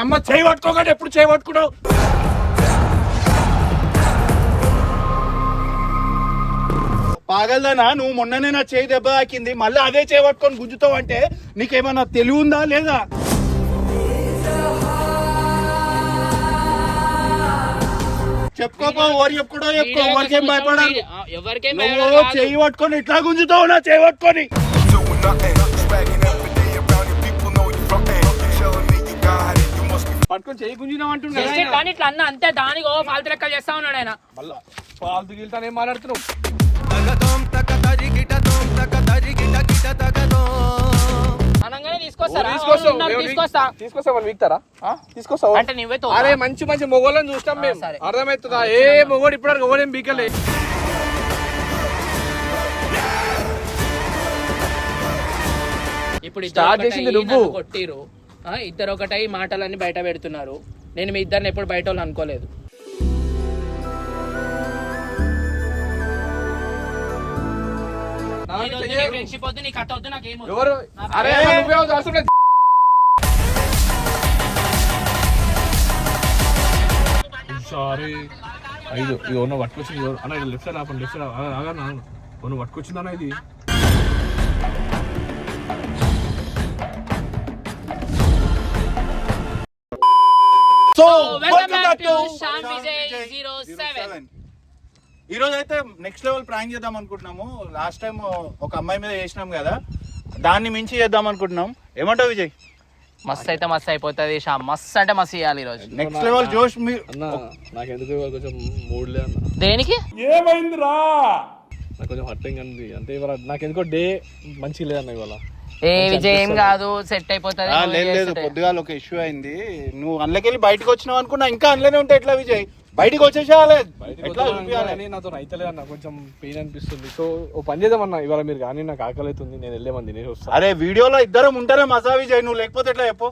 అమ్మ చేయి పట్టుకోకండి, ఎప్పుడు చేయి పట్టుకున్నావు? పాగలదానా నువ్వు? మొన్ననే నా చేయి దెబ్బ తాకింది, మళ్ళీ అదే చేయి పట్టుకొని గుంజుతావు అంటే నీకేమన్నా తెలివి ఉందా లేదా? చెప్పుకోపో, ఎవరు చెప్పుకోవడం చెప్పుకో, ఎవరికేం భయపడాలి. నువ్వు చేయి పట్టుకొని ఇట్లా గుంజుతావు నా చేయి పట్టుకొని. పట్టుకొని చేయి గుంజినావు అంటున్నాడు ఇట్లా అన్న అంతే, దానికి ఫాల్తు లెక్కలు చేస్తా ఉన్నాడు ఆయన. మళ్ళా ఫాల్తు గిల్తానే మాట్లాడుతున్నావు. అరే మంచి మంచి మొగోళ్ళని చూస్తాం మేము, అర్థమవుతుందా? ఏ మొగోడు ఇప్పుడు మొగోడేం బీకలే. ఇప్పుడు స్టార్ట్ చేసింది నువ్వు, కొట్టిరు ఇద్దరు ఒకటై మాటలన్నీ బయట పెడుతున్నారు. నేను మీ ఇద్దరిని ఎప్పుడు బయట వాళ్ళు అనుకోలేదు. ఫ్రెండ్షిప్ వద్దు, నీ కథ వద్దు, నాకేం సారీ. ఐదు ఇది పట్టుకొచ్చింది అన్న, ఇది లెఫ్ట్ సైడ్ ఆపండి, లెఫ్ట్ సైడ్ నువ్వు పట్టుకొచ్చిందన్న ఇది. సో ఈ రోజు అయితే నెక్స్ట్ లెవెల్ ప్రాంక్ చేద్దాం అనుకుంటున్నాము. లాస్ట్ టైం ఒక అమ్మాయి మీద చేసినాం కదా, దాన్ని మించి చేద్దాం అనుకుంటున్నాం. ఏమంటావు విజయ్? మస్త్ అయితే మస్త్ అయిపోతుంది, మస్త్ అంటే మస్త్ చేయాలి ఈ రోజు. నెక్స్ట్ లెవెల్ జోష్. నాకు ఎందుకు కొంచెం మూడ్ లేదు అన్న. దేనికి? ఏమైందిరా? నాకు కొంచెం హర్టింగ్ అంది అంటే ఇవాళ. నాకు ఎందుకో డే మంచిగా లేదన్న ఇవాళ. ఏ విజయ్ ఏం కాదు, సెట్ అయిపోతుంది. లేదు, పొద్దుగాల ఒక ఇష్యూ అయింది. నువ్వు అందులోకెళ్ళి బయటకు వచ్చినావు అనుకున్నా, ఇంకా అందులోనే ఉంటే ఎట్లా విజయ్? బయటకు వచ్చేసేయాలి. నాతో అయితలే అన్న, కొంచెం పెయిన్ అనిపిస్తుంది. సో ఓ పని చేద్దామన్నా ఇవాళ మీరు, కానీ నాకు ఆకలి అవుతుంది, నేను వెళ్ళేమంది నేను వస్తాను. అరే వీడియోలో ఇద్దరం ఉంటారే మజా విజయ్, నువ్వు లేకపోతే ఎట్లా చెప్పు?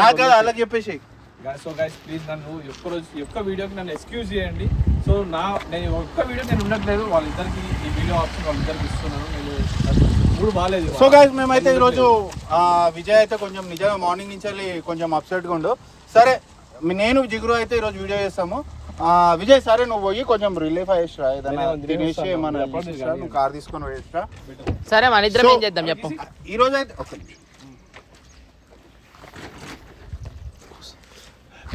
నాకు అలా చెప్పేసి. సో గైస్ ప్లీజ్ నన్ను ఒక్క వీడియోకి నన్ను ఎక్స్క్యూజ్ చేయండి. సో నేను ఒక్క వీడియో నేను ఉండట్లేదు, వాళ్ళిద్దరికి ఈ వీడియో ఆప్షన్ వాళ్ళిద్దరికి ఇస్తున్నాను. నేను మూడు బాగాలేదు. సో గైస్ మేమైతే ఈరోజు విజయ్ అయితే కొంచెం నిజంగా మార్నింగ్ నుంచి కొంచెం అప్సెట్గా ఉండు. సరే నేను జిగురు అయితే ఈరోజు వీడియో చేస్తాము. విజయ్ సరే నువ్వు పోయి కొంచెం రిలీఫ్ అయ్యేస్తా, ఏదైనా తినేసి ఏమన్నా నువ్వు కార్ తీసుకొని పోయేస్తా. సరే మన ఇద్దరం ఏం చేద్దాం చెప్పు. ఈరోజు అయితే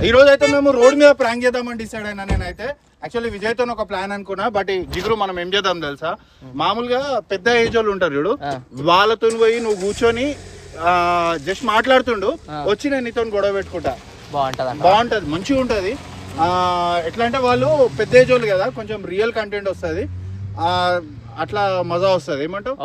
ఈరోజు అయితే మేము రోడ్ మీద ప్రాంక్ చేద్దామని డిసైడ్ అయినా. నేనైతే యాక్చువల్లీ విజయ్తో ఒక ప్లాన్ అనుకున్నా, బట్ జిగురు మనం ఏం చేద్దాం తెలుసా? మామూలుగా పెద్ద ఏజ్ వాళ్ళు ఉంటారు చూడు, వాళ్ళతో పోయి నువ్వు కూర్చొని జస్ట్ మాట్లాడుతుండు, వచ్చి నేను నీతో గొడవ పెట్టుకుంటా. బాగుంటది, మంచిగా ఉంటది. ఎట్లా అంటే వాళ్ళు పెద్ద ఏజ్ వాళ్ళు కదా, కొంచెం రియల్ కంటెంట్ వస్తుంది, అట్లా మజా వస్తుంది. ఏమంటావు?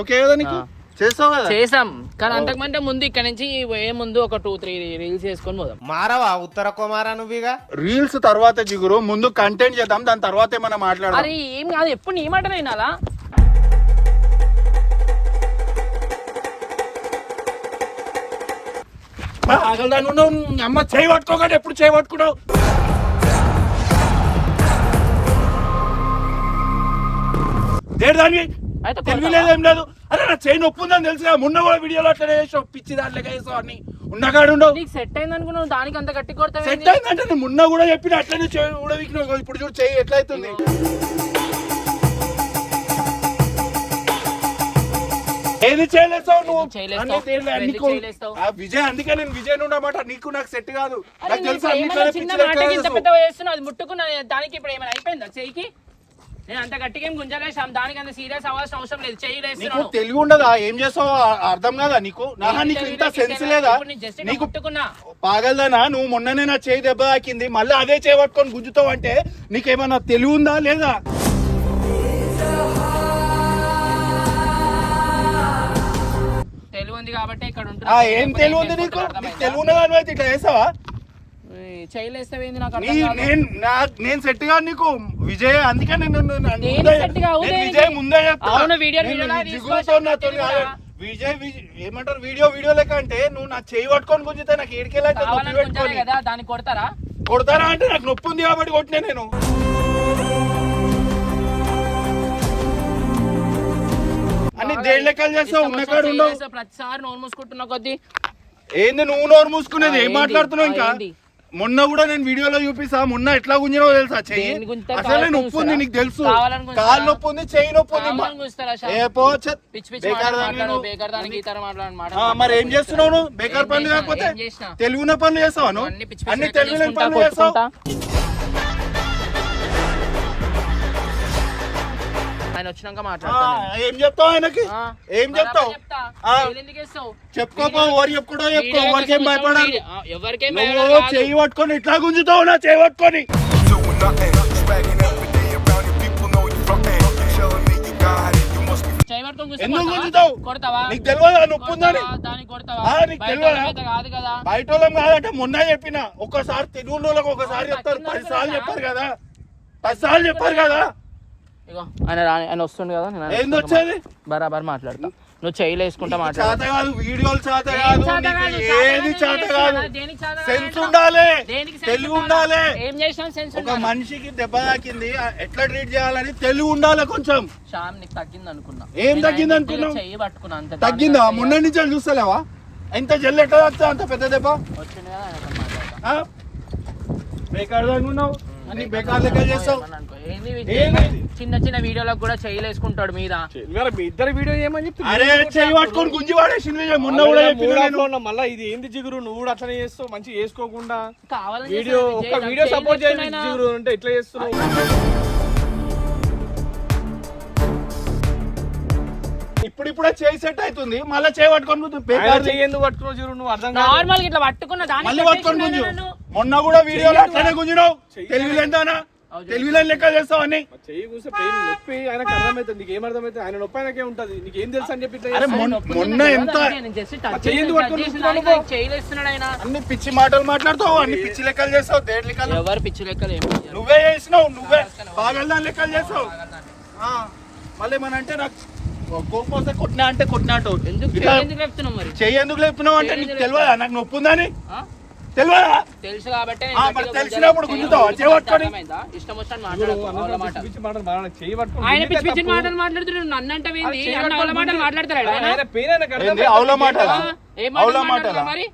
ఓకే కదా నీకు? చేసాం కానీ అంతకుమంటే ముందు ఇక్కడ నుంచి ఏ ముందు ఒక 2-3 రీల్స్ చేసుకొని పోదాం. మారవా ఉత్తర కుమారా నువ్వుగా? రీల్స్ తర్వాత జిగురు, ముందు కంటెంట్ చేద్దాం, దాని తర్వాత మనం మాట్లాడదాం. అరే ఏం కాదు, ఎప్పుడు నీ మాట వినాలా? అమ్మ చేయి పట్టుకోకండి, ఎప్పుడు చేయి పట్టుకున్నావు? దానికి తెలివి లేదు, ఏం లేదు. అరే నా చేయి నొప్పి ఉందని తెలుసు, మొన్న కూడా వీడియోలో అట్లా వేసావు, పిచ్చి దాంట్లో వేసావు అని ఉన్నగాడు ఉండవు. సెట్ అయింది అనుకున్నావు, దానికి అంత గట్టి కొడతా. సెట్ అయిందంటే నేను మొన్న కూడా చెప్పిన అట్లనే కూడా వీక్నావు. ఇప్పుడు చూడు చేయి ఎట్లా అవుతుంది. ఏది చేయలేస్తావు నువ్వు? విజయ్, అందుకే నేను విజయ్ ఉండమాట, నీకు నాకు సెట్ కాదు. నాకు తెలుసు ముట్టుకున్నా దానికి. ఇప్పుడు ఏమైనా అయిపోయిందా చెయ్యికి? నేను అంత గట్టిగా ఏం గుంజలేసాం, దానికి అంత సీరియస్ అవ్వాల్సిన అవసరం లేదు. నీకు తెలివి ఉండదా? ఏం చేస్తావు అర్థం కాదా నీకు? నీకు ఇంత సెన్స్ లేదా? నీకు పాగలదానా నువ్వు? మొన్ననే నా చేయి దెబ్బ తాకింది, మళ్ళీ అదే చేయి పట్టుకొని గుంజుతావు అంటే నీకేమన్నా తెలివి ఉందా లేదా? తెలివి ఉంది కాబట్టి ఇక్కడ ఉంటుంది. ఏం తెలివి ఉంది నీకు? తెలివి ఉన్నదా? ఇట్లా చేస్తావా? నేను సెట్ గా నీకు విజయ్, అందుకే విజయ్ ముందే విజయ్ ఏమంటారు వీడియో లెక్క అంటే నువ్వు నా చేయి పట్టుకొని గుంజితే నాకు ఏడికెళ్ళి కొడతారా అంటే నాకు నొప్పి ఉంది కాబట్టి కొట్టినా నేను. దేని లెక్కలు చేస్తావు ఉన్న కాడ ఉండవు ప్రతిసారి నోరు మూసుకుంటున్నా కొద్ది ఏంది నువ్వు నోరు మూసుకునేది ఏం మాట్లాడుతున్నావు ఇంకా మొన్న కూడా నేను వీడియోలో చూపిస్తా మొన్న ఎట్లా గుంజినావో తెలుసా చెయ్యి అసలు నొప్పి ఉంది నీకు తెలుసు కాలు నొప్పి ఉంది చెయ్యి నొప్పి ఉంది మరి ఏం చేస్తున్నావు నువ్వు బేకార్ పనులు కాకపోతే తెలుగున్న పనులు చేస్తావు నువ్వు అన్ని తెలుగు పనులు చేస్తావు ఆయన వచ్చినాక మాట్లాడతాను ఏం చెప్తావు ఆయనకి ఏం చెప్తావు చెప్పుకోపో ఎవరు చెప్పుకోవడం చెప్పుకో ఎవరికేం భయపడాలి నువ్వు చెయ్యి పట్టుకొని ఇట్లా గుంజుతావు నా చెయ్యి పట్టుకొని ఎందుకు గుంజుతావు నీకు తెలియదా నొప్పి ఉందని నీకు తెలియదా బయట వాళ్ళం కాదంటే మొన్న చెప్పిన ఒక్కసారి తెలుగు వాళ్ళకి ఒకసారి చెప్తారు 10 సార్లు చెప్పారు కదా 10 సార్లు చెప్పారు కదా ఆయన వస్తుండు కదా ఏంది వచ్చేది బరాబర్ మాట్లాడతా నువ్వు చెయ్యిలు వేసుకుంటా మాట్లాడు కాదు వీడియోలు చేత కాదు ఏది చేత కాదు సెన్స్ ఉండాలి తెలుగు ఉండాలి ఏం చేసినాం సెన్స్ ఒక మనిషికి దెబ్బ తాకింది ఎట్లా ట్రీట్ చేయాలని తెలుగు ఉండాలి కొంచెం శ్యామ్ నీకు తగ్గింది అనుకున్నా ఏం తగ్గింది అనుకున్నావు చెయ్యి పట్టుకున్నా అంతే తగ్గిందా మొన్న నుంచి చూస్తలేవా ఎంత జల్లు ఎట్లా తాకుతా అంత పెద్ద దెబ్బ వచ్చింది కదా ఆయన మాట్లాడతా బేకార్ అనుకున్నావు అన్ని బేకార్ లెక్క చేస్తావు చిన్న చిన్న వీడియోలకు కూడా చెయ్యిలు వేసుకుంటాడు మీద మీ ఇద్దరు వీడియో ఏమని చెప్తా అరే చెయ్యి పట్టుకొని గుంజి వాడేసింది మొన్న కూడా చెప్పిన మళ్ళీ ఇది ఏంది జిగురు నువ్వు కూడా అట్లనే చేస్తావు మంచి చేసుకోకుండా కావాలని వీడియో ఒక వీడియో సపోర్ట్ చేయాలి జిగురు అంటే ఇట్లా చేస్తున్నావు ఇప్పుడే చేయి సెట్ అవుతుంది మళ్ళీ చేయి పట్టుకొని ఎందుకు పట్టుకున్నావు జిగురు నువ్వు అర్థం నార్మల్ ఇట్లా పట్టుకున్న మళ్ళీ పట్టుకొని గుంజు మొన్న కూడా వీడియోలో అట్లనే గుంజినావు తెలుగులో ఎంతనా తెలుగులో లెక్క చేస్తావు అన్ని చెయ్యి కూర్చో పెయిన్ నొప్పి ఆయనకు అర్థమవుతుంది నీకు ఏం అర్థమవుతుంది ఆయన నొప్పి ఆయనకే ఉంటది నీకు ఏం తెలుసు అని చెప్పి మొన్న ఎంత అన్ని పిచ్చి మాటలు మాట్లాడుతావు అన్ని పిచ్చి లెక్కలు చేస్తావు దేని లెక్కలు ఎవరు పిచ్చి లెక్కలు నువ్వే చేసినావు నువ్వే పాగల్దాని లెక్కలు చేస్తావు మళ్ళీ మన అంటే నాకు కోపం వస్తే కొట్టినా అంటే కొట్టినా అంటావు చెయ్యి ఎందుకు లేపుతున్నావు అంటే నీకు తెలియదా నాకు నొప్పి ఉందని తెలియదా తెలుసు కాబట్టి తెలిసినప్పుడు గుంజుతావు చేపట్టుకొని ఇష్టం వచ్చిన ఆయన పిచ్చి పిచ్చి మాటలు మాట్లాడుతున్నాడు నన్ను అంటే మాటలు మాట్లాడతాడు అవుల మాటలా అవుల మాటలా మరి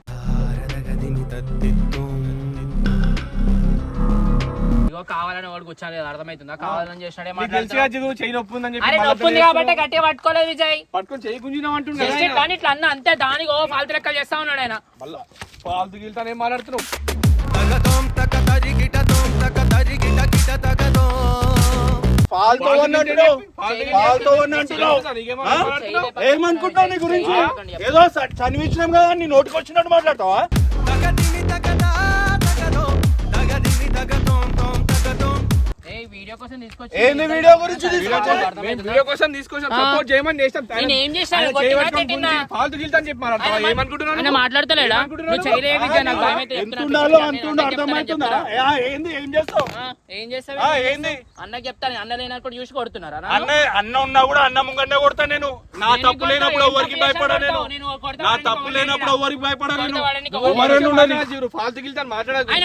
కావాలని వాడు కూర్చోాలి అర్థమవుతుందా కావాలని చేసినాడే నొప్పి కాబట్టి గట్టిగా పట్టుకోలేదు విజయ్ పట్టుకొని చెయ్యి గుంజినావు అంటున్నాడు కానీ ఇట్లా అన్న అంతే దానికి ఫాల్తు లెక్కలు చేస్తా ఉన్నాడు ఆయన ఫాల్తు గిల్తానే మాట్లాడుతున్నావు ఏమనుకుంటావు నీ గురించి ఏదో చనివించినాం కదా నీ నోటికి వచ్చినట్టు మాట్లాడతావా ఏంది వీడియో గురించి వీడియో కోసం తీసుకొచ్చాం సపోర్ట్ చేయమని చేస్తాం ఫాల్తు గిల్తా అని చెప్పి మాట్లాడతావా మాట్లాడతలేడా ఎంత ఉండాలో అంత అర్థమవుతుందా ఏంది ఏం చేస్తావు ఏం చేస్తావు ఏంది అన్న చెప్తాను అన్న లేనప్పుడు చూసి కొడుతున్నారా అన్న ఉన్నా కూడా అన్న ముంగండే కొడతా నేను నా తప్పు లేనప్పుడు ఎవరికి భయపడా నేను నా తప్పు లేనప్పుడు ఎవరికి భయపడా నేను ఫాల్తు గిల్తా మాట్లాడాలి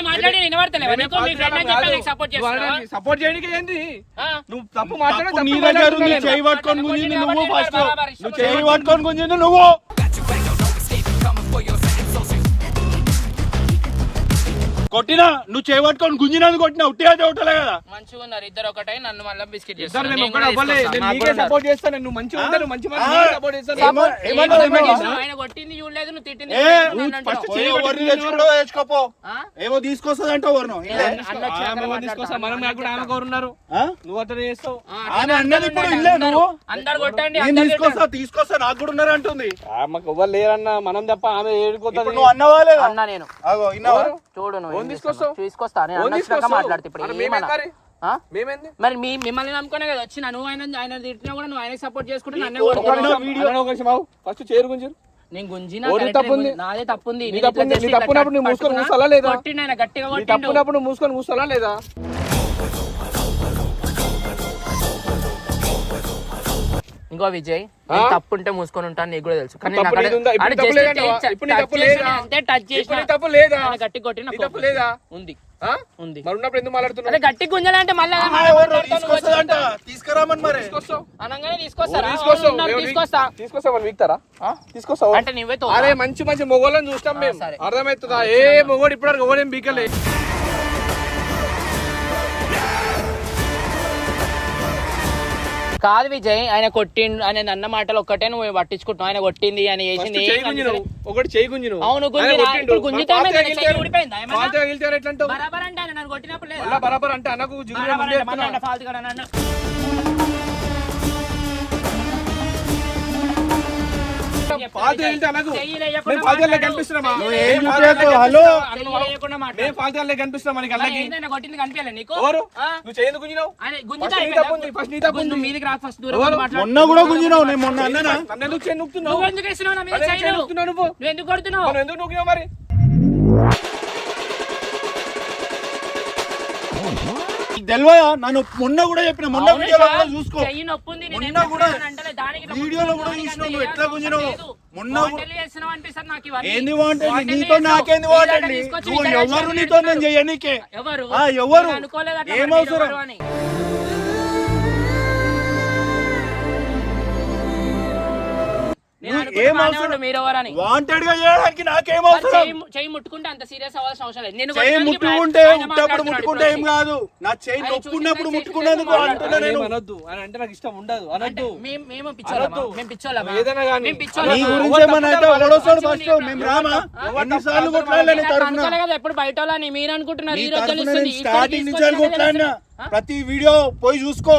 సపోర్ట్ చేయడానికి ఏంది నువ్వు తప్పు మాట్లాడే నీ దగ్గర ఉంది చేయి పట్టుకొని గుంజింది నువ్వు ఫస్ట్ నువ్వు చేయి పట్టుకొని గుంజింది నువ్వు కొట్టినా నువ్వు చేయబట్టుకొని గుంజినది కొట్టినా ఉట్టిగా చూడలే కదా మంచిగా ఉన్నారు ఇద్దరు ఒకటే నన్ను మళ్ళీ బిస్కెట్ సపోర్ట్ చేస్తాను నువ్వు మంచిగా ఉంటాను మంచి ఆయన కొట్టింది చూడలేదు నువ్వు తిట్టింది తెచ్చుకోపో ఏమో తీసుకొస్తుంది అంటే ఉన్నారు నువ్వు అట్లా చేస్తావు ఆమె అన్నది ఇప్పుడు ఇల్లే నువ్వు అందరు కొట్టండి తీసుకొస్తా నాకు కూడా ఉన్నారు అంటుంది మాకు ఎవరు లేరన్నా మనం తప్ప ఆమె ఏడుకోతుంది నువ్వు అన్నవా లేదా అన్నా నేను చూడు నువ్వు తీసుకొస్తా మాట్లాడితే ఇప్పుడు మరి మిమ్మల్ని నమ్ముకునే కదా వచ్చిన నువ్వు ఆయన తిట్టినా కూడా నువ్వు ఆయనకి సపోర్ట్ చేసుకుంటే నన్ను ఫస్ట్ చేరు గుంజు నేను గుంజినా నాదే తప్పుంది తప్పునప్పుడు మూసుకొని కూర్చోలా లేదా ఇంకో విజయ్ తప్పు ఉంటే మూసుకొని ఉంటాను నీకు కూడా తెలుసు కానీ గట్టి కొట్టిన ఉంది మరి ఉన్నప్పుడు ఎందుకు మాట్లాడుతున్నా గట్టి గుంజాలంటే మళ్ళీ తీసుకురా తీసుకురామని మరి తీసుకొస్తావు అనగానే తీసుకొస్తారా? తీసుకొస్తావు అవును, తీసుకొస్తా. తీసుకొస్తావు వాళ్ళు వీక్తారా ఆ? తీసుకొస్తావు అంటే నువ్వే తో అరే మంచి మంచి మొగోళ్ళని చూస్తాం మేము సరే. అర్థమవుతుందా ఏ మొగోడు ఇప్పటివరకు ఎవడేం బీకలే కాదు విజయ్, ఆయన కొట్టిండు ఆయన అన్న మాటలు ఒక్కటే నువ్వు పట్టించుకుంటున్నావు. ఆయన కొట్టింది ఆయన చేసింది చెయ్యి గుంజినవు ఒకటి చెయ్యి గుంజినవు అవును గుంజినా. ఇప్పుడు గుంజితే ఊడిపోయిందా ఏమన్నా? ఎట్లా అంటావు బరాబర్ అంటే ఆయన నన్ను కొట్టినప్పుడు లేదా? మళ్ళా బరాబర్ అంటే అన్నకు జిగురు బరాబర్ ముందే అంటే మళ్ళా చెప్తున్నా. అంటే ఫాల్తుగా నన్ను ఫాల్తు వెళ్తే అన్నకు చెయ్యి మేము లేకుండా ఫాల్తులే మాట్లాడు. కనిపిస్తున్నామా నువ్వు చెయ్యి ఏం లేకుండా చూపించకు, మాట్లాడు. హలో. చెయ్యి లేకుండా మాట్లాడు. మేము ఫాల్తులే కనిపిస్తున్నాం మనకి మరి అన్నకి ఏందన్నా కొట్టింది కనిపించలే నీకు? ఎవరు ఆ? నువ్వు చేయదు గుంజినావు ఆయన ఫస్ట్ గుంజితే నీ అయిపోయిందా? తప్పు ఉంది, ఫస్ట్ నీ తప్పు ఉంది. నువ్వు మీదికి రా, ఫస్ట్ దూరం ఎవరు? ఉండి మాట్లాడు. మొన్న కూడా గుంజినావు, నేను మొన్న అన్నానా? నన్ను ఎందుకు చేయి నొక్కుతున్నావు నువ్వు ఎందుకు వేసినావు నా మీద అరే చెయ్యి? చేయి నొక్కుతున్నావు నువ్వు నువ్వు ఎందుకు కొడుతున్నావు? నువ్వు ఎందుకు నొక్కినావు మరి నీకు తెలియదా? నన్ను మొన్న కూడా చెప్పిన, మొన్న అవును వీడియోలో సార్, కూడా చూసుకో. చెయ్యి నొప్పుంది, నేను మొన్న ఏం కూడా చేస్తాను అంటలే, దానికి ఇట్లా వీడియోలో కూడా దానికి చూసినావు, అంత నువ్వు ఎట్లా చేయాల్సిన గుంజినావు. అవసరం లేదు. మొన్న వాటర్లు చేస్తున్నావు అనిపిస్తుంది నాకు ఇవన్నీ. ఏంది వాంటండి? వాటర్లు నీతో చేస్తావు. నాకేంది ఈ వాటండి? దాంట్లో తీసుకొచ్చి నువ్వు ఇక్కడ ఎవరు వేసి నీతో నేను పెడతాడు. చెయ్యనీకే? ఎవరు? ఎవరు? నేను అనుకోలేదు అట్లా ఏం మరి అవసరం? ఎవరు అని. నేను నువ్వు అనుకుంటే ఏం బాగానే అవసరం? ఉండు, మీరెవరని. వాంటెడ్ గా చేయడానికి నాకేం మరి అవసరం? చెయ్యి ముట్టుకుంటే అంత సీరియస్ అవ్వాల్సిన అవసరం లేదు. నేను చెయ్యి కొట్టడానికి ముట్టుకుంటే ఆయన ఉట్టప్పుడు మాట్లాడుతున్నాడు ముట్టుకుంటే ఏం ఇప్పుడు కాదు. నా చెయ్యి ఆయన నొప్పుకున్నప్పుడు చూసి ముట్టుకున్నందుకు చేసి అంటున్నా నేను. అనొద్దు అని అంటే నాకు ఇష్టం ఉండదు అంటే అనొద్దు మేము పిచ్చోళ్ళమా? అనొద్దు. మేము పిచ్చోళ్ళమా? ఏదైనా కానీ. మేము పిచ్చోళ్ళమా? నీ ఎవరు గురించి ఏమన్నా అయితే తప్పుతారు? ఒకడోసారి ఎవరు ఫస్ట్ మేము రామా? ఎన్నిసార్లు కొట్లాడలే నీ నాకు తరఫున? అనుకోలే కదా ఎప్పుడు బయట వాళ్ళని మీరు అనుకుంటున్నారు. నీ ఈ రోజు తరఫున తెలుస్తుంది. నేను ఇక్కడికి స్టార్టింగ్ నుంచి తీసుకొచ్చినాక కొట్లాడినా. తెలుస్తుంది. ప్రతి వీడియో పోయి చూసుకో.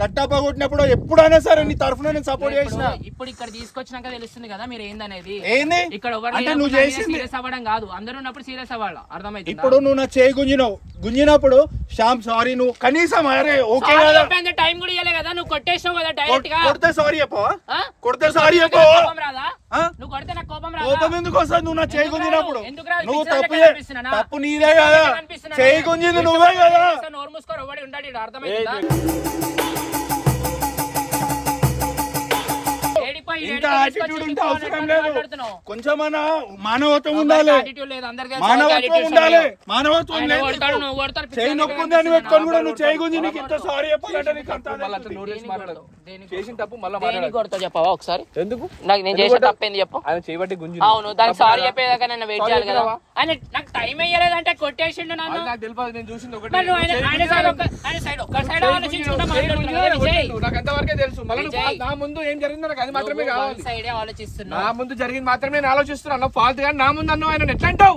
కట్టప్ప కొట్టినప్పుడు ఎప్పుడైనా సరే నీ తరఫున నేను సపోర్ట్ చేసిన. ఇప్పుడు ఇక్కడ తీసుకొచ్చినాక తెలుస్తుంది కదా మీరు ఏందనేది. ఏంది ఇక్కడ అంటే నువ్వు చేసింది? సీరియస్ అవ్వడం కాదు, అందరూ ఉన్నప్పుడు సీరియస్ అవ్వాలా, అర్థమైంది? ఇప్పుడు నువ్వు నా చేయి గుంజినప్పుడు శ్యామ్ సారీ నువ్వు కనీసం అరే ఓకే కదా టైం కూడా ఇవ్వలే కదా, నువ్వు కొట్టేసావు కదా డైరెక్ట్ గా. కొడితే సారీ చెప్పు. ఆ? కొడితే సారీ చెప్పు. కోపం రాదా? ఆ? నువ్వు కొడితే నాకు కోపం రాదా? కోపం ఎందుకు వస్తుంది? నువ్వు నా చేయి ఎందుకు గుంజినప్పుడు రాదు? ఎందుకు రాదు? నువ్వు పిచ్చోళ్ళ తప్పు లెక్క కనిపిస్తున్నానా? తప్పు నీదే కదా. కనిపిస్తున్నానా? చేయి గుంజింది నువ్వే కదా. నోరు మూసుకోరు, ఎవడు ఉంటాడు ఈడ, అర్థమైందా? ఏడిపోయి ఇంత ఏడిపోయి యాటిట్యూడ్ తీసుకొచ్చి ఉంటే అవసరం తీసుకొని లేదు. మాట్లాడుతున్నావు. కొంచెమన్నా మానవత్వం ఎవరికి ఉండాలి. attitude లేదు, అందరికీ తెలుసు, మానవత్వం attitude ఉండాలి. లేదు. మానవత్వం ఆయన లేదు. కొడతాడు, నువ్వు కొడతారు, చేయి పిచ్చోళ్ళ నొప్పి లెక్క ఉందని పెట్టుకొని కూడా కనిపిస్తున్నావు. నువ్వు చేయి గుంజి నీకు ఇంత సారీ చెప్పాలంటే నీకు అంత మళ్ళీ అట్లా నోరు వేసి మాట్లాడదు దేనికి చేసిన తప్పు మళ్ళీ దేనికి మాట్లాడదు కొడతావు చెప్పవా ఒకసారి? ఎందుకు నాకు నేను చేసిన తప్పేంది చెప్పు. ఆయన చేయబట్టి గుంజి అవును, దానికి సారీ చెప్పేదాకా నన్ను వెయిట్ Sorry చేయాలి కదా. చెప్పావా? ఆయన నాకు టైం అయ్యలేదంటే కొట్టేసిండు నన్ను. నాకు తెలియదు నేను చూసింది ఒకటి మరి నువ్వు ఆయన సైడ్ ఒక్క సైడ్ ఆలోచించుకుంటా మాట్లాడుతున్నావు విజయ్. నాకు అంతవరకే తెలుసు మళ్ళీ నువ్వు విజయ్. నా ముందు ఏం జరిగిందో నాకు అది మాత్రమే నువ్వు కావాలి one side ఏ ఆలోచిస్తున్నావు. నా ముందు జరిగింది మాత్రమే నేను ఆలోచిస్తున్నాను ఫాల్ట్ కానీ నా ముందు అన్నావు ఆయన ఎట్లా అంటావు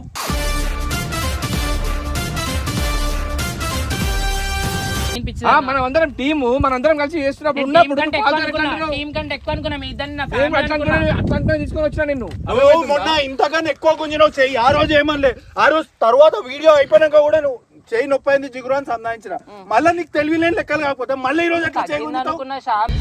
అనిపించిందా? మనం అందరం టీము మన అందరం కలిసి చేస్తున్నప్పుడు నేను ఉన్నప్పుడు టీం కంటే ఫాల్ట్ ఎక్కువ ఎట్లా అనుకున్నా. అంటున్నావు? టీం కంటే ఎక్కువ అనుకున్నా, మీ ఇద్దరిని నా ఏం ఫ్యామిలీ అట్లా అనుకున్నా. అట్లా తీసుకొని వచ్చినా నిన్ను నువ్వు మొన్న ఇంతకన్నా ఎక్కువ గుంజినావు చెయ్యి. ఆ రోజు ఏమనలే. ఆ రోజు తర్వాత వీడియో అయిపోయినాక కూడా నువ్వు చెయ్యి నొప్పి అయింది జిగురు అని సంధానించిన. మళ్ళీ నీకు తెలివిలేని లెక్కలు కాకపోతే మళ్ళీ ఈ రోజు ఎట్లా చేయి తగ్గింది గుంజుతావు? అనుకున్నా షాప్.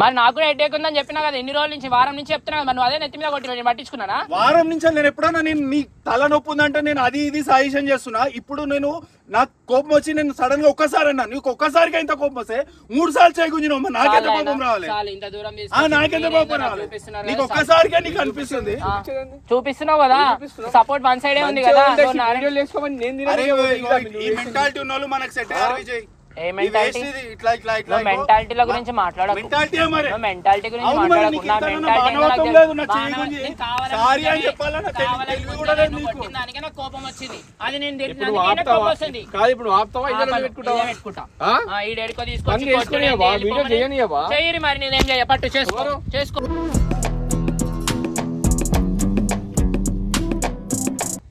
మరి నాకు కూడా హెడ్ ఉందని చెప్పినా కదా ఎన్ని రోజుల నుంచి, వారం నుంచి చెప్తున్నా కదా. మరి నువ్వు అదే నెత్తి మీద కొట్టి నేను పట్టించుకున్నానా? వారం నుంచి నేను ఎప్పుడన్నా నేను నీ తల నొప్పి ఉందంటే నేను అది ఇది సజెషన్ చేస్తున్నా. ఇప్పుడు నేను నాకు కోపం వచ్చి నేను సడన్ గా ఒక్కసారి అన్నా, నీకు ఒక్కసారిగా ఇంత కోపం వస్తే 3 సార్లు చేయి గుంజినావు. మరి నాకెంత కోపం రావాలి? చాలు, ఇంత దూరం ఆ, తీసుకొచ్చి నాకెంత మీరేందో కోపం నాకు రావాలి? చూపిస్తున్నారు నీకు కదా. ఒక్కసారిగా నీకు అనిపిస్తుంది. చూపిస్తున్నావు కదా, సపోర్ట్ వన్ సైడే ఉంది కదా. నువ్వు నా- వీడియోలు వేసుకోమని నేను అరే తినను. ఈ మెంటాలిటీ ఉన్న వాళ్ళు మనకు సెట్ అయ్యారు విజయ్. ఏ ఈ మెంటాలిటీ? waste ఇది ఇట్లా ఇట్లా ఇట్లా నువ్వు మెంటాలిటీల గురించి మాట్లాడకు. మెంటాలిటీ మరి నువ్వు మెంటాలిటీ గురించి అవును మరి మాట్లాడకు. నీకు నా ఇంతకన్నా మెంటాలిటీ ఏందో నాకు మానవత్వం తెలుసు. లేదు. నా చెయ్యి గుంజి నేను కావాలని సారీ అని కొట్టానే. చెప్పాలన్నా కావాలని తెలివి కూడా కొట్టానే, లేదు నువ్వు నీకు. కొట్టిన దానికే నాకు కోపం వచ్చింది. అది నేను ఇప్పుడు తిట్టినందుకే నాకు కోపం వస్తుంది. కాదు ఇప్పుడు ఆపుతావా ఇదే పెట్టుకుంటావా ఇదే పెట్టుకుంటా. ఆ? ఈ డేడికో పని తీసుకొచ్చి చేసుకునేవా? కొట్టు, వీడియో నేను చేయనియవా? చెయ్యరి మరి, నేనేం చేయ పట్టు చేసుకో ఎవరు? చేసుకో.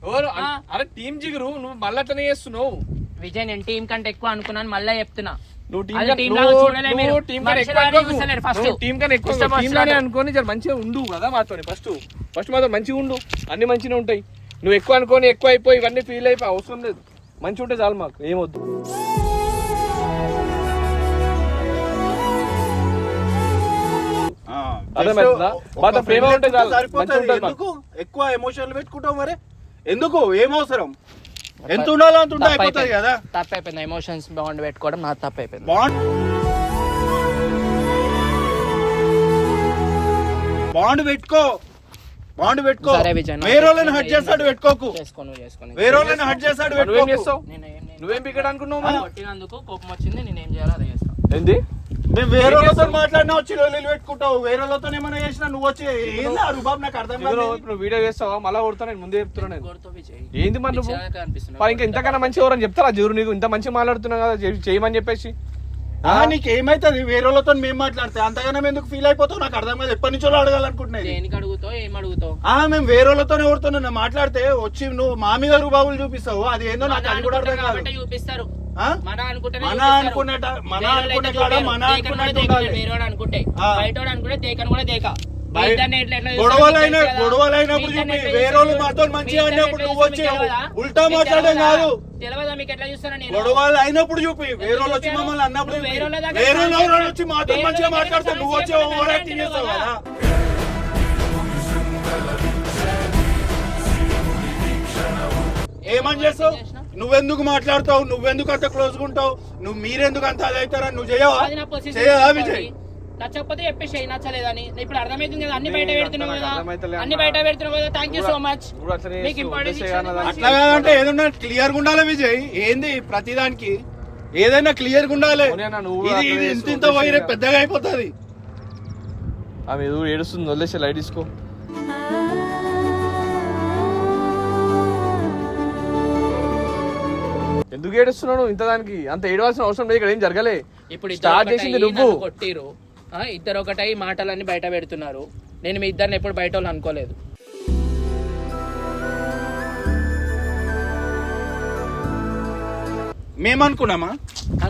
ఎవరు? ఆ. అరే టీం జిగురు నువ్వు మళ్ళీ అట్లనే చేస్తున్నావు విజయ్, నేను టీం కంటే ఎక్కువ అనుకున్నాను, మళ్ళీ చెప్తున్నా. నువ్వు టీం అది కన్నా- team లాగా నువ్వు- చూడలే మీరు. నువ్వు టీం కన్నా మనుషులు ఎక్కువ లాగా అనుకోకు. చూస్తలేరు first. నువ్వు టీం కన్నా ఎక్కువ ఇష్టం టీం లానే వచ్చినట్టు. అనుకోని జర మంచిగా ఉండు కదా మాతోని ఫస్ట్ మాతో మంచిగా ఉండు అన్ని మంచిగా ఉంటాయి నువ్వు ఎక్కువ అనుకోని ఎక్కువ అయిపోయి ఇవన్నీ ఫీల్ అయిపోయి అవసరం లేదు మంచిగా ఉంటే చాలు మాకు ఏమొద్దు అర్థమవుతుందా? మాతో ప్రేమ ఉంటే చాలు, మంచిగా ఉంటుంది మాకు. ఎందుకు ఎక్కువ ఎమోషన్లు పెట్టుకుంటావు మరి? ఎందుకు ఏం అవసరం? ఎంత ఉండాలో అంత ఉంటే అయిపోతుంది కదా. తప్పు అయిపోయింది, ఎమోషన్స్ బాండ్ పెట్టుకోవడం నా తప్పు అయిపోయింది. బాండ్ పెట్టుకో. బాండ్ పెట్టుకో. సరే విజయ్, నాకు వేరే వాళ్ళని హట్ చేస్తాడు పెట్టుకోకు. చేసుకోను వేరే వాళ్ళని హట్ చేస్తాడు నువ్వేం పెట్టుకోకు. చేస్తావు? నువ్వేం పికట్ అనుకున్నావు మరి? కొట్టినందుకు కోపం వచ్చింది, నేను ఏం చేయాలో అదే చేస్తాను. ఏంది మేము వేరే వాళ్ళతో మాట్లాడినా వచ్చి రోజులు పెట్టుకుంటావు. వేరే వాళ్ళతో ఏమైనా చేసినా నువ్వు వచ్చి ఏంది ఆ రుబాబ్ నాకు అర్థం కాదు. ఇప్పుడు వీడియో చేస్తావా మళ్ళా కొడతా? నేను ముందే చెప్తున్నా. నేను కొడుతూ విజయ్, ఏంది మరి నువ్వు చిరాగ్గా అనిపిస్తుంది. మరి ఇంకా ఇంతకన్నా మంచి ఎవరని చెప్తారా జూరు? నీకు ఇంత మంచి మాట్లాడుతున్నావు కదా చేయమని చెప్పేసి. నీకు ఏమైతుంది వేరే వాళ్ళతో మేము మాట్లాడితే అంతగానం ఎందుకు ఫీల్ అయిపోతావు నాకు అర్థం కాదు. ఎప్పటి నుంచో అడగాలనుకుంటున్నాయి. దేనికి అడుగుతావు, ఏం అడుగుతావు? మేము వేరే వాళ్ళతో ఎవరితో మాట్లాడితే వచ్చి నువ్వు మా మీద రుబాబులు చూపిస్తావు. అది ఏందో నాకు అది కూడా అర్థం కాదు. కాబట్టి చూపిస్తారు. మన అనుకుంటే వేరేవాడు అనుకుంటే బయట అనుకుంటే దేకను కూడా దేక. గొడవలైనప్పుడు వేరే వాళ్ళు మాతో మంచిగా అన్నప్పుడు నువ్వు వచ్చి ఉల్టా మాట్లాడడం కాదు. తెలియదా మీకు ఎట్లా చూస్తాను? గొడవలు అయినప్పుడు చూపి వేరే వాళ్ళు వచ్చి మమ్మల్ని అన్నప్పుడు వేరే వాళ్ళు వచ్చి మాతో మంచిగా మాట్లాడితే నువ్వు వచ్చి ఓవర్ యాక్టింగ్ చేస్తావు కదా. ఏమని చేస్తావు? నువ్వెందుకు మాట్లాడతావు? నువ్వెందుకు అంత క్లోజ్ గా ఉంటావు? నువ్వు మీరెందుకు అంత అదైతారా? నువ్వు చేయవా? విజయ్ నచ్చకపోతే చెప్పేసి నచ్చలేదని. ఇప్పుడు అర్థమైతుంది కదా, అన్ని బయట పెడుతున్నావు కదా, అన్ని బయట పెడుతున్నావు కదా. Thank you so much. మీకు ఇంపార్టెన్స్ అట్లా కాదంటే ఏదన్నా క్లియర్ గా ఉండాలి విజయ్. ఏంది ప్రతిదానికి ఏదైనా క్లియర్ గా ఉండాలి. ఇది ఇంత పోయి రేపు పెద్దగా అయిపోతుంది. ఆమె ఏడుస్తుంది, వదిలేసి లైట్ తీసుకో. ఎందుకు ఏడుస్తున్నావు ఇంత? దానికి అంత ఏడవలసిన అవసరం లేదు. ఇక్కడ ఏం జరగలే. ఇప్పుడు స్టార్ట్ చేసింది నువ్వు. కొట్టిరు, ఇద్దరు ఒకటై మాటలన్నీ బయట పెడుతున్నారు. నేను మీ ఇద్దరిని ఎప్పుడు బయట వాళ్ళు అనుకోలేదు. మేమనుకున్నామా?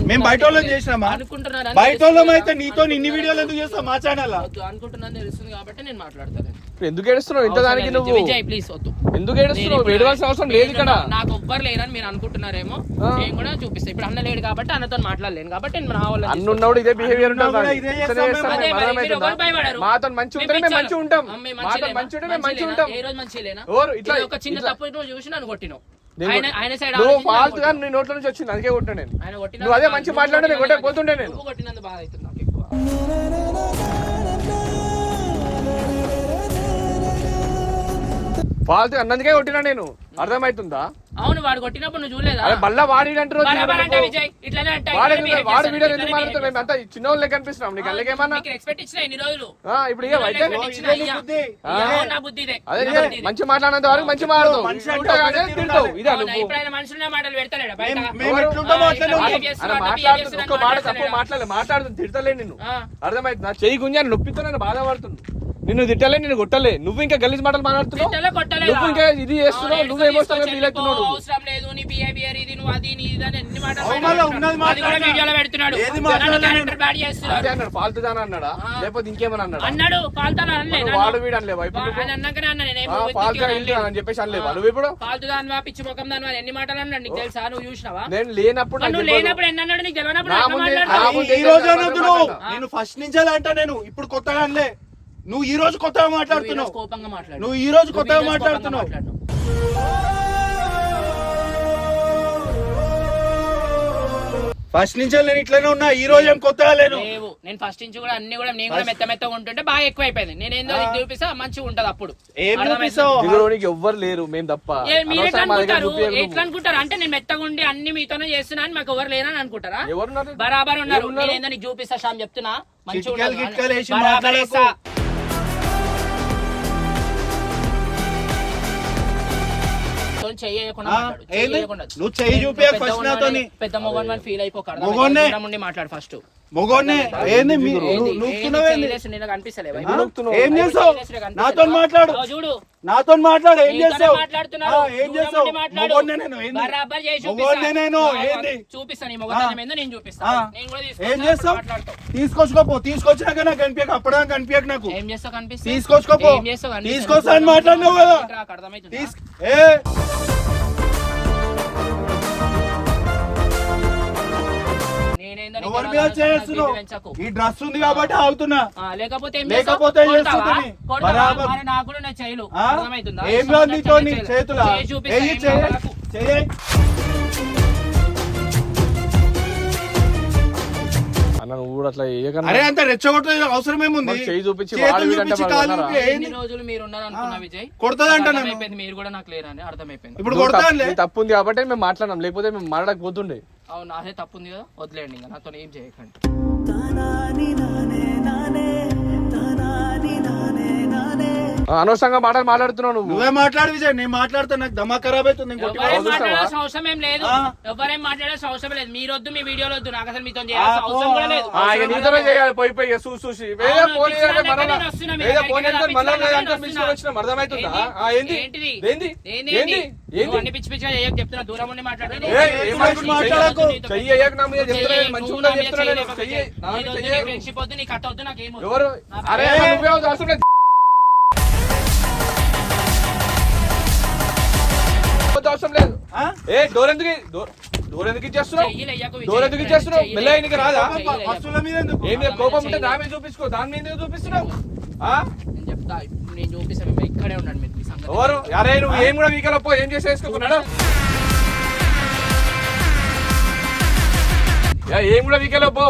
మేము బయట వాళ్ళని చేసినామా? అనుకుంటున్నాను. బయట వాళ్ళం అయితే నీతో ఇన్ని వీడియోలు ఎందుకు చేస్తావు మా ఛానల్? అనుకుంటున్నాను తెలుస్తుంది కాబట్టి నేను మాట్లాడతాను. ఎందుకు ఏడుస్తున్నావు ఇంత దానికి? నువ్వు విజయ్ ప్లీజ్ వద్దు. ఎందుకు ఏడుస్తున్నావు? ఏడవలసిన అవసరం లేదు ఇక్కడ. నాకు ఎవ్వరు లేరని మీరు అనుకుంటున్నారేమో. నేను కూడా చూపిస్తా. ఇప్పుడు అన్న లేడు కాబట్టి అన్నతో మాట్లాడలేను కాబట్టి నేను నా వాళ్ళని అన్న ఉన్నప్పుడు ఇదే బిహేవియర్ ఉంటుంది. మాతో మంచి ఉంటే మేము మంచి ఉంటాం. మాతో మంచి ఉంటే మేము మంచి ఉంటాం. ఏ రోజు మంచి లేనా? ఇట్లా ఒక చిన్న తప్పు నువ్వు చూసి నన్ను కొట్టినావు. ఆయన సైడ్ నువ్వు ఫాల్ట్ గా నీ నోట్ల నుంచి వచ్చింది, అందుకే కొట్టా నేను. నువ్వు అదే మంచి మాట్లాడే నేను కొట్టకపోతుండే. నేను కొట్టినందుకు బాధ అవుతుంది నాకు ఎక్కువ. ఫాల్ట్ అన్నందుకే కొట్టినా నేను. అర్థమవుతుందా? అవును, వాడు కొట్టినప్పుడు నువ్వు చూడలేదా? మళ్ళా వాడి అంటారు. వాడు వీడియో ఎందుకు మాట్లాడుతావు? మేము అంతా చిన్న వాళ్ళే కనిపిస్తున్నాం నీకు. అలాగేమన్నా ఎక్స్పెక్ట్ ఇచ్చిన ఎన్ని రోజులు ఇప్పుడు ఇక అయితే నా బుద్ధి ఇదే. అదే మంచి మాట్లాడినంత వరకు మంచి మాట్లాడతావు. ఇదే ఇప్పుడు మనుషుల మాటలు పెడతలేడా బయట? మాట్లాడుతుంది తిడతలే నిన్ను. అర్థమైంది? నా చెయ్యి గుంజా నొప్పితో నేను బాధపడుతున్నాను. నిన్ను తిట్టలే, నిన్ను కొట్టలే. నువ్వు ఇంకా గలీజ్ మాటలు మాట్లాడుతున్నావు. నువ్వు ఇంకా ఇది చేస్తున్నావు. నువ్వు ఎమోషనల్ గా ఫీల్ అవుతున్నావు. అవసరం లేదు నీ బిహేవియర్ ఇది, నువ్వు అది నీ ఇది అని ఎన్ని మాటలు వీడియోలో పెడుతున్నాడు. ఫాల్తు దాని అన్నాడా లేకపోతే ఇంకేమని అన్నాడు? అన్నాడు ఫాల్తు వాడు వీడు అనలేవా? అని చెప్పేసి అనలేవా నువ్వు? ఇప్పుడు ఫాల్తు దానివా, పిచ్చి ముఖం దానివా ఎన్ని మాటలు అన్నాడు నీకు తెలుసా? నువ్వు చూసినావా? నేను లేనప్పుడు లేనప్పుడు ఎన్ని అన్నాడు నీకు తెలియనప్పుడు? నేను ఫస్ట్ నుంచి అలా అంటా. నేను ఇప్పుడు కొత్తగా అనలే. నువ్వు ఈ రోజు కొత్తగా మాట్లాడుతున్నావు. కోపంగా మాట్లాడు. నువ్వు ఈ రోజు కొత్తగా మాట్లాడుతున్నావు. ఫస్ట్ నుంచి నేను ఇట్లనే ఉన్నా. ఈ రోజు ఏం కొత్తగా లేను. నేను ఫస్ట్ నుంచి కూడా అన్ని కూడా నేను కూడా మెత్తగా ఉంటుంటే బాగా ఎక్కువ అయిపోయింది. నేను ఏందో చూపిస్తా మంచిగా ఉంటది. అప్పుడు ఎవ్వరు లేరు మేము తప్ప. మీరు ఎట్లా అనుకుంటారు అంటే నేను మెత్తగా ఉండి అన్ని మీతోనే చేస్తున్నా అని మాకు ఎవరు లేరని అనుకుంటారా? బరాబర్ ఉన్నారు. నేను ఏందో నీకు చూపిస్తా షామ్ చెప్తున్నా మంచిగా. నువ్వు చెయ్యి చూపి ఫస్ట్ నాతో పెద్ద మొగన్ ఫీల్ అయిపోకూడదు. మాట్లాడు ఫస్ట్. మొగోన్నే ఏంది అనిపిస్తలే? ఏం చేస్తావు? నాతో మాట్లాడు. చూడు నాతో మాట్లాడు. ఏం చేస్తావు? చూపిస్తాను నేను చూపిస్తాను. ఏం చేస్తావు? తీసుకొచ్చుకోపో. తీసుకొచ్చినాక నాకు కనిపించక అప్పుడే కనిపించక నాకు ఏం చేస్తావు? కనిపిస్తా. తీసుకొచ్చుకోపో. తీసుకొస్తా అని మాట్లాడినావు కదా. ఈ డ్రెస్ ఉంది కాబట్టి ఆగుతున్నా. లేకపోతే ఏం లేదు నీతో నీ చేతుల అన్న నువ్వు కూడా అట్లా చేయకన్నా. అరే అంత రెచ్చగొట్టే అవసరం ఏముంది? మరి చేయి చూపించి చేతులు వాడు వీడంటే చూపించి వాడు కాళ్ళు అన్నారా? చూపి ఎన్ని రోజులు మీరు ఉన్నారనుకున్నా విజయ్, కొడతాదంట నన్ను. అర్థమైపోయింది మీరు కూడా నాకు లేరని అర్థమైపోయింది. ఇప్పుడు కొడతానులే. నీ తప్పు ఉంది కాబట్టి మేము మాట్లాడినాం, లేకపోతే మేము మాట్లాడకపోతుండే. అవును అదే తప్పు ఉంది కదా, వదిలేండి ఇంకా నాతో ఏం చేయకండి. అనవసరంగా మాటలు మాట్లాడుతున్నావు నువ్వు. నువ్వే మాట్లాడు విజయ్, నేను మాట్లాడితే నాకు దమా ఖరాబ్ అవుతుంది. ఇంకోటి ఎవరేం మాట్లాడాల్సిన అవసరం ఏం లేదు, ఎవరేం మాట్లాడాల్సిన అవసరం లేదు. మీరు వద్దు, మీ వీడియోలు వద్దు, నాకు అసలు మీతో చేయాల్సిన అవసరం కూడా లేదు. ఇక నీతోనే చేయాలి, పోయి పోయి చూసి వేరే ఫోన్ చేయాలి, నేను మరలా వస్తున్నా, వేరే మీరు ఫోన్ ఎక్కడికి చేస్తే మళ్ళా రప్పించినా లేదంటే నేను పిలుచుకొని వచ్చినాం, అర్థమవుతుందా? ఏంది ఏంటిది? ఏంది ఏంది? ఏంది నువ్వు అన్ని పిచ్చి పిచ్చిగా చేయకు చెప్తున్నా, దూరం ఉండి మాట్లాడండి. మాట్లాడకు. చెయ్యి అయ్యాక నా మీద చెప్తున్నాను, మంచిగా ఉండదు చెప్తున్నాను నేను. చెయ్యి నా మీద చెయ్యి. ఫ్రెండ్షిప్ వద్దు, నీ కథ వద్దు, నాకేం వద్దు. ఎవరు? అరే నువ్వే అవసరం లేదు. అవసరం లేదు. డోర్ ఎందుకు ఇచ్చేస్తున్నావు? చెయ్యిలు ఎయ్యకు విజయ్. డోర్ ఎందుకు ఇచ్చేస్తున్నావు? చెయ్యిలు మెల్ల నీకు రాదా? చెయ్యిలు వస్తువుల మీద ఎందుకు? ఏం లేదు, కోపం ఉంటే నా మీద చూపించుకో, దాని మీద ఎందుకు చూపిస్తున్నావు? నేను చెప్తా, ఇప్పుడు నేను చూపిస్తాను, మీరు ఇక్కడే ఉండండి, మీరు మీ సంగతి. ఎవరు? అరే నువ్వు ఏం కూడా వీకలపో, ఏం చేసేసుకున్నాడు? ఏం కూడా వీకలపో.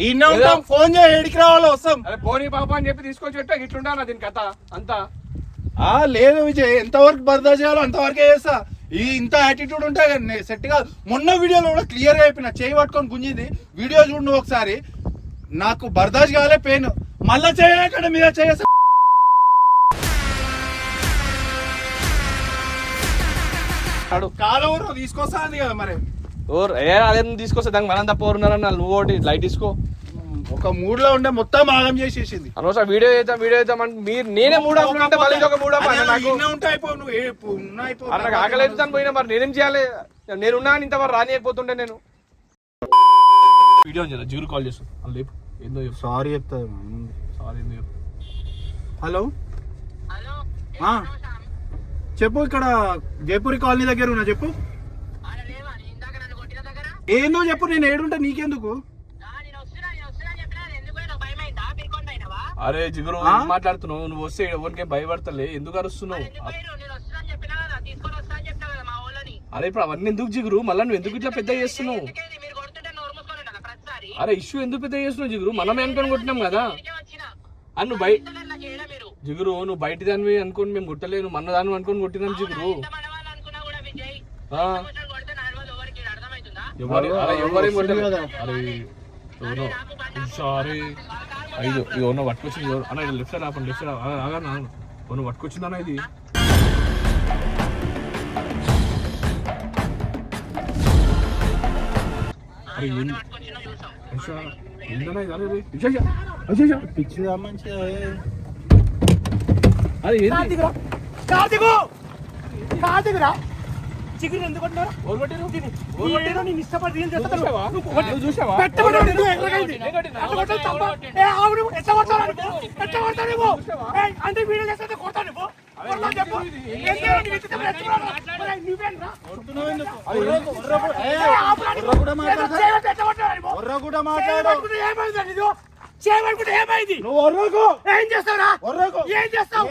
ఈయన ఉంటాం, ఫోన్ చేయి, ఏడికి రావాలో వస్తాం. అరే పోనీ పాప అని చెప్పి తీసుకొచ్చి పెట్టా, ఇట్లుంటా దీని కథ అంతా. లేదు విజయ్, ఎంతవరకు బర్దా చేయాలో అంతవరకే చేస్తా. ఈ ఇంత యాటిట్యూడ్ ఉంటాయి కానీ సెట్ కాదు. మొన్న వీడియోలో కూడా క్లియర్ గా అయిపోయినా, చేయి పట్టుకొని గుంజింది వీడియో చూడు నువ్వు ఒకసారి. నాకు బర్దాష్ కాలే పెయిన్, మళ్ళా చేయకుండా మీద చేస్తా. కాలం తీసుకొస్తా ఉంది కదా మరి. అదే తీసుకొస్తా, దానికి మనం తప్ప ఉన్నారన్న. నువ్వు ఒకటి లైట్ తీసుకో. ఒక మూడ్ లో ఉండే మొత్తం ఆగం చేసేసింది. అనవసరం వీడియో చేద్దాం అంటే మీరు నేనే మూడ్ ఆఫ్ అంటే మళ్ళీ ఒక మూడ్ ఆఫ్ నాకు ఆకలి అవుతుందని పోయినా మరి నేనేం చేయాలి? నేనున్నా ఇంతవరకు రానియకపోతుండే నేను. వీడియో జీరో కాల్ చేస్తాను, లేపు ఏందో సారీ చెప్తా. సారీ ఏందో చెప్పు. హలో చెప్పు, ఇక్కడ జైపూరి కాలనీ దగ్గర ఉన్నా, చెప్పు. ఏందో చెప్పు, నేను ఏడుంటా నీకెందుకు? అరే జిగురు మాట్లాడుతున్నావు, నువ్వు వస్తే ఎవరికేం భయపడతలే, ఎందుకు అరుస్తున్నావు? అరే ఇప్పుడు అవన్నీ ఎందుకు జిగురు, మళ్ళీ నువ్వు ఎందుకు ఇట్లా పెద్ద చేస్తున్నావు? అరే ఇష్యూ ఎందుకు పెద్ద చేస్తున్నావు జిగురు? మనమే అనుకొని కొట్టినాం కదా. అని నువ్వు బయట జిగురు, నువ్వు బయట దానివి అనుకోని మేము కొట్టలేదు, మన దాన్ని అనుకొని కొట్టినాం జిగురు. ఎవరేం కొట్టలేదు. అరే సారీ ఐదు ఇది పట్టుకొచ్చింది అన్న, ఇది లెఫ్ట్ సైడ్ ఆపండి, లెఫ్ట్ సైడ్ ఆగా పట్టుకొచ్చిందన్న. ఇది అరే ఏందన్నా ఇది? అరే పిచ్చిదా మంచిగా. అరే ఏంది? కాదురా చికెన్ ఎందుకు కొట్టినారు? నేను ఇష్టపడి ఏం చేస్తాను? నువ్వు చూసావా? అంటే వీడియో చేస్తే కొడతాను ఏమైంది? ఏం చేస్తావురా? ఏం చేస్తావు?